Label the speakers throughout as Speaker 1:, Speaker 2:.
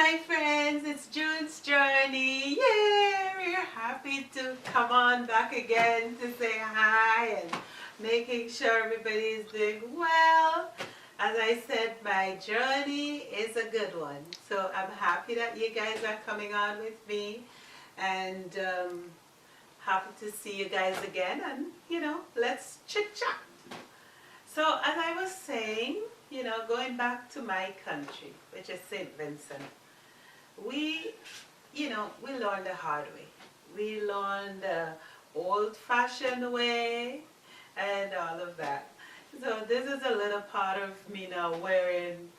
Speaker 1: my friends, it's June's Journey. Yay! We're happy to come on back again to say hi and making sure everybody is doing well. As I said, my journey is a good one. So I'm happy that you guys are coming on with me and happy to see you guys again and, let's chit chat. So as I was saying, going back to my country, which is St. Vincent, we learned the hard way. We learned the old-fashioned way and all of that. So this is a little part of me now wherein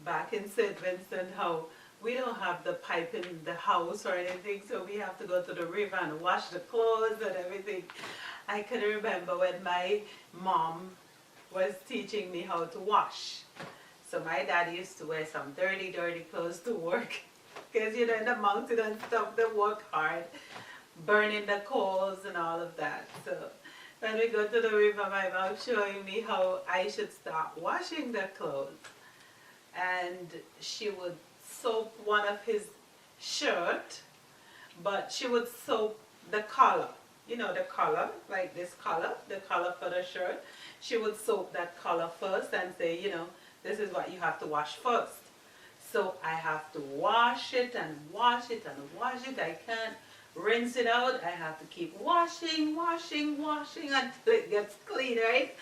Speaker 1: back in St. Vincent how we don't have the pipe in the house or anything, so we have to go to the river and wash the clothes and everything. I can remember when my mom was teaching me how to wash. So my dad used to wear some dirty clothes to work. Because, in the mountain and stuff, they work hard, burning the coals and all of that. So when we go to the river, my mom showing me how I should start washing the clothes. And she would soap one of his shirt, but she would soap the collar. The collar, like this collar, the collar for the shirt. She would soap that collar first and say, this is what you have to wash first. So I have to wash it and wash it and wash it. I can't rinse it out. I have to keep washing until it gets clean, right?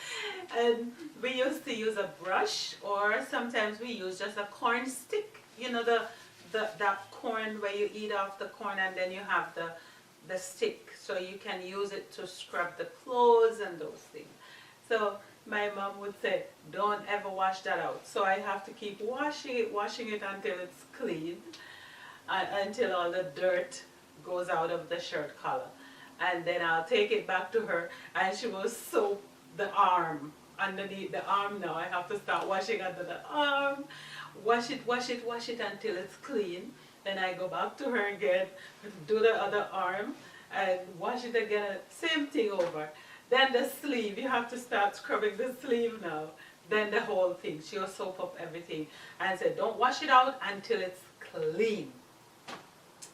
Speaker 1: And we used to use a brush, or sometimes we use just a corn stick. That corn where you eat off the corn and then you have the stick. So you can use it to scrub the clothes and those things. So my mom would say, don't ever wash that out. So I have to keep washing it until it's clean, until all the dirt goes out of the shirt collar. And then I'll take it back to her and she will soap the arm, underneath the arm now. I have to start washing under the arm, wash it until it's clean. Then I go back to her again, do the other arm and wash it again, same thing over. Then the sleeve, you have to start scrubbing the sleeve now. Then the whole thing, she'll soap up everything and say, don't wash it out until it's clean.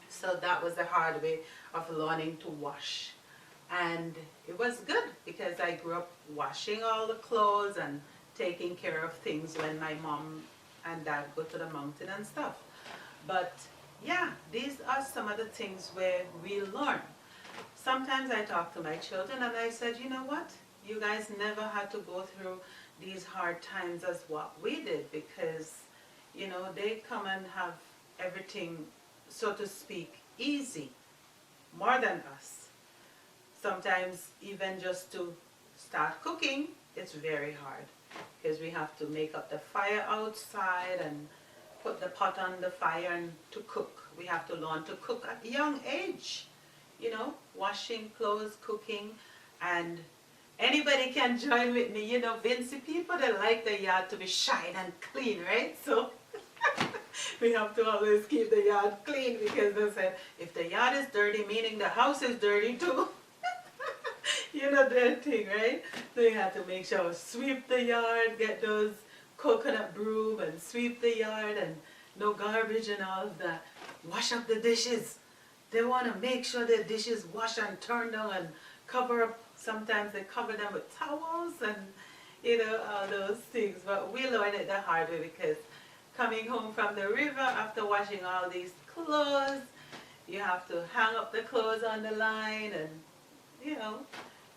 Speaker 1: So that was the hard way of learning to wash. And it was good because I grew up washing all the clothes and taking care of things when my mom and dad go to the mountain and stuff. But yeah, these are some of the things where we learn. Sometimes I talk to my children and I said, you know what? You guys never had to go through these hard times as what we did because, they come and have everything, so to speak, easy, more than us. Sometimes even just to start cooking, it's very hard because we have to make up the fire outside and put the pot on the fire and to cook. We have to learn to cook at a young age. Washing clothes, cooking, and anybody can join with me. Vincent, people that like the yard to be shine and clean, right? So we have to always keep the yard clean because they said if the yard is dirty, meaning the house is dirty too. That thing, right? So you have to make sure sweep the yard, get those coconut broom and sweep the yard and no garbage and all of that. Wash up the dishes. They want to make sure their dishes wash and turn down and cover up. Sometimes they cover them with towels and, all those things. But we learned it the hard way because coming home from the river after washing all these clothes, you have to hang up the clothes on the line and,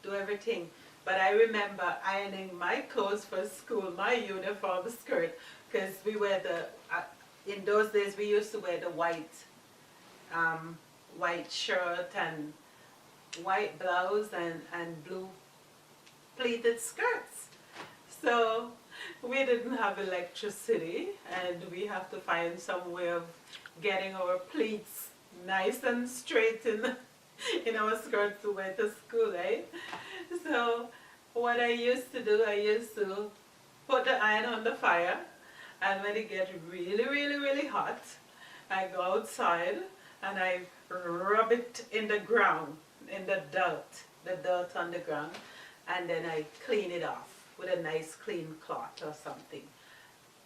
Speaker 1: do everything. But I remember ironing my clothes for school, my uniform skirt, because we wear in those days we used to wear the white shirt and white blouse and blue pleated skirts. So we didn't have electricity and we have to find some way of getting our pleats nice and straight in our skirts to wear to school, right? So what I used to do, I used to put the iron on the fire and when it gets really hot, I go outside and I rub it in the ground, in the dirt on the ground, and then I clean it off with a nice clean cloth or something.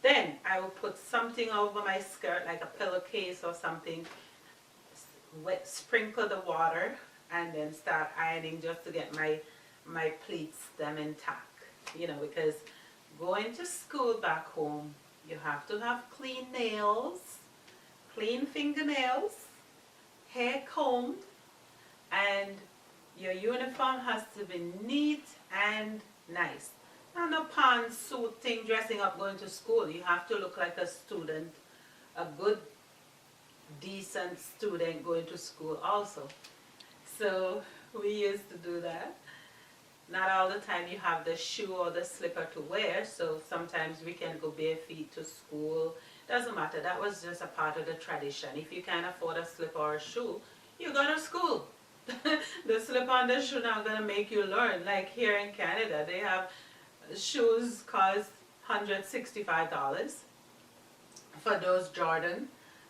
Speaker 1: Then I will put something over my skirt, like a pillowcase or something, sprinkle the water, and then start ironing just to get my pleats them intact. You know, because going to school back home, you have to have clean nails, clean fingernails, hair combed, and your uniform has to be neat and nice. Not no pants, suit thing, dressing up, going to school. You have to look like a student, a good, decent student going to school also. So we used to do that. Not all the time you have the shoe or the slipper to wear, so sometimes we can go bare feet to school. Doesn't matter, that was just a part of the tradition. If you can't afford a slipper or a shoe, you go to school. The slipper and the shoe not gonna make you learn. Like here in Canada, they have shoes cost $165 for those Jordan,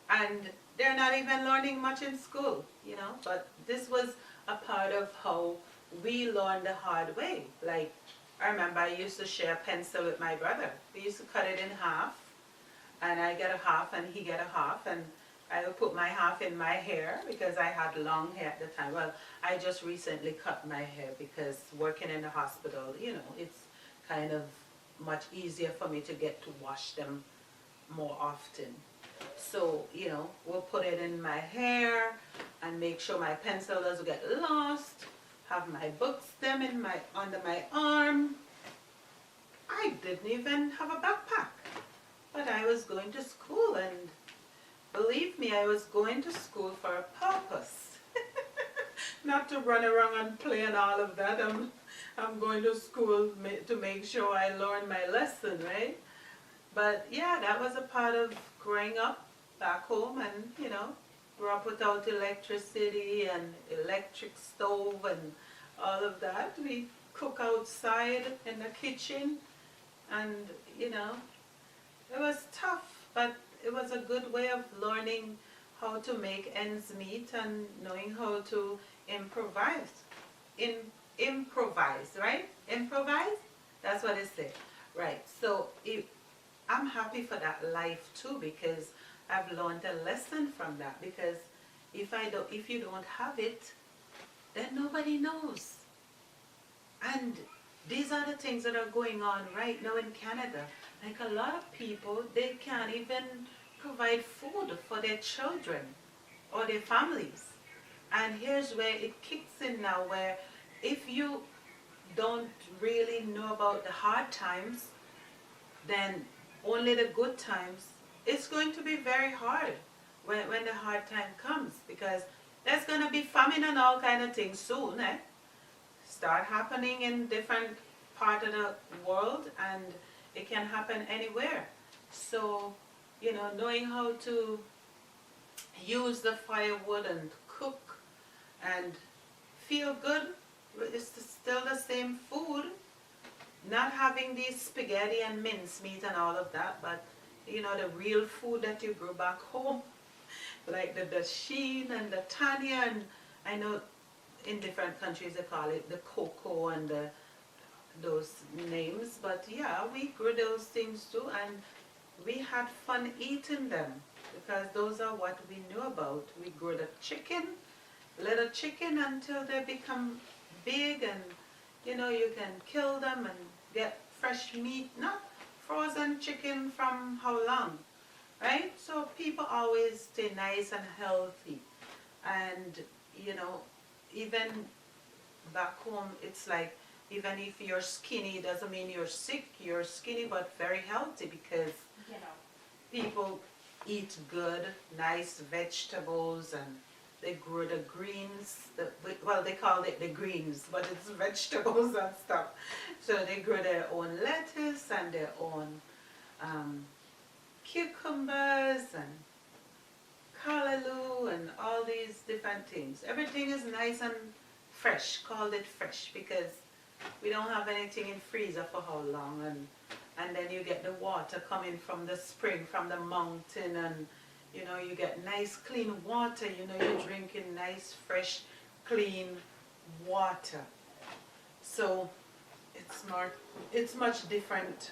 Speaker 1: and they're not even learning much in school, you know. But this was a part of how we learned the hard way. Like, I remember I used to share a pencil with my brother. We used to cut it in half, and I get a half and he get a half, and I would put my half in my hair because I had long hair at the time. Well, I just recently cut my hair because working in the hospital, you know, it's kind of much easier for me to get to wash them more often. So, you know, we'll put it in my hair and make sure my pencil doesn't get lost. Have my books them in under my arm. I didn't even have a backpack, but I was going to school, and believe me, I was going to school for a purpose. Not to run around and play and all of that. I'm going to school to make sure I learn my lesson, right? But yeah, that was a part of growing up back home, and you know, grew up without electricity and electric stove and all of that. We cook outside in the kitchen, and you know, it was tough, but it was a good way of learning how to make ends meet and knowing how to improvise. Improvise, right? Improvise? That's what it said. Right. So I'm happy for that life too, because I've learned a lesson from that. Because if you don't have it, then nobody knows. And these are the things that are going on right now in Canada. Like a lot of people, they can't even provide food for their children or their families. And here's where it kicks in now, where if you don't really know about the hard times, then only the good times, it's going to be very hard when the hard time comes, because there's going to be famine and all kind of things soon, start happening in different part of the world, and it can happen anywhere. So, you know, knowing how to use the firewood and cook and feel good, it's still the same food, not having these spaghetti and mincemeat and all of that, but you know, the real food that you grew back home, like the sheen and the tanya, and I know in different countries they call it the cocoa and those names, but yeah, we grew those things too, and we had fun eating them because those are what we knew about. We grew the chicken, little chicken, until they become big, and you know, you can kill them and get fresh meat, not frozen chicken from how long, right? So people always stay nice and healthy. And you know, even back home, it's like, even if you're skinny, doesn't mean you're sick. You're skinny but very healthy, because people eat good, nice vegetables, and they grow the greens. Well, they call it the greens, but it's vegetables and stuff. So they grow their own lettuce and their own cucumbers and callaloo and all these different things. Everything is nice and fresh. Called it fresh because we don't have anything in freezer for how long, and then you get the water coming from the spring, from the mountain, and you know, you get nice clean water. You know, you're drinking nice fresh clean water. So it's much different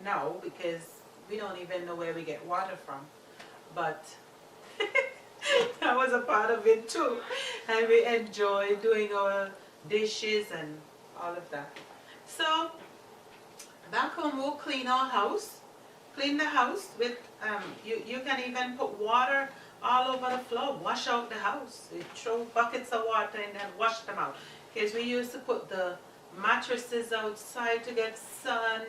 Speaker 1: now, because we don't even know where we get water from. But that was a part of it too. And we enjoy doing our dishes and all of that. So back home we'll clean our house. Clean the house with, you can even put water all over the floor. Wash out the house. You throw buckets of water and then wash them out. Because we used to put the mattresses outside to get sun,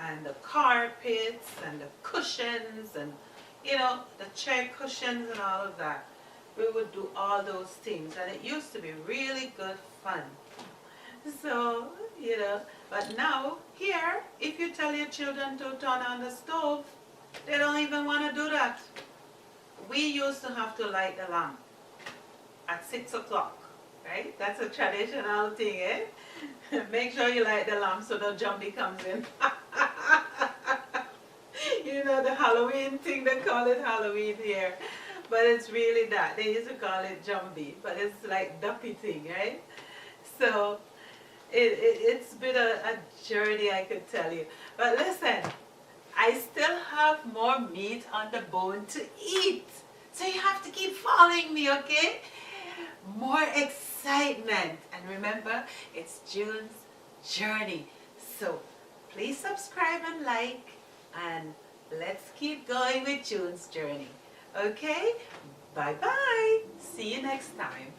Speaker 1: and the carpets and the cushions and, you know, the chair cushions and all of that. We would do all those things, and it used to be really good fun. So, you know, but now here, if you tell your children to turn on the stove, they don't even want to do that. We used to have to light the lamp at 6 o'clock, right? That's a traditional thing, eh? Make sure you light the lamp so the zombie comes in. You know, the Halloween thing, they call it Halloween here. But it's really that. They used to call it zombie, but it's like duppy thing, right? So it's been a journey, I could tell you. But listen, I still have more meat on the bone to eat. So you have to keep following me, okay? More excitement. And remember, it's June's journey. So please subscribe and like, and let's keep going with June's journey. Okay? Bye-bye. See you next time.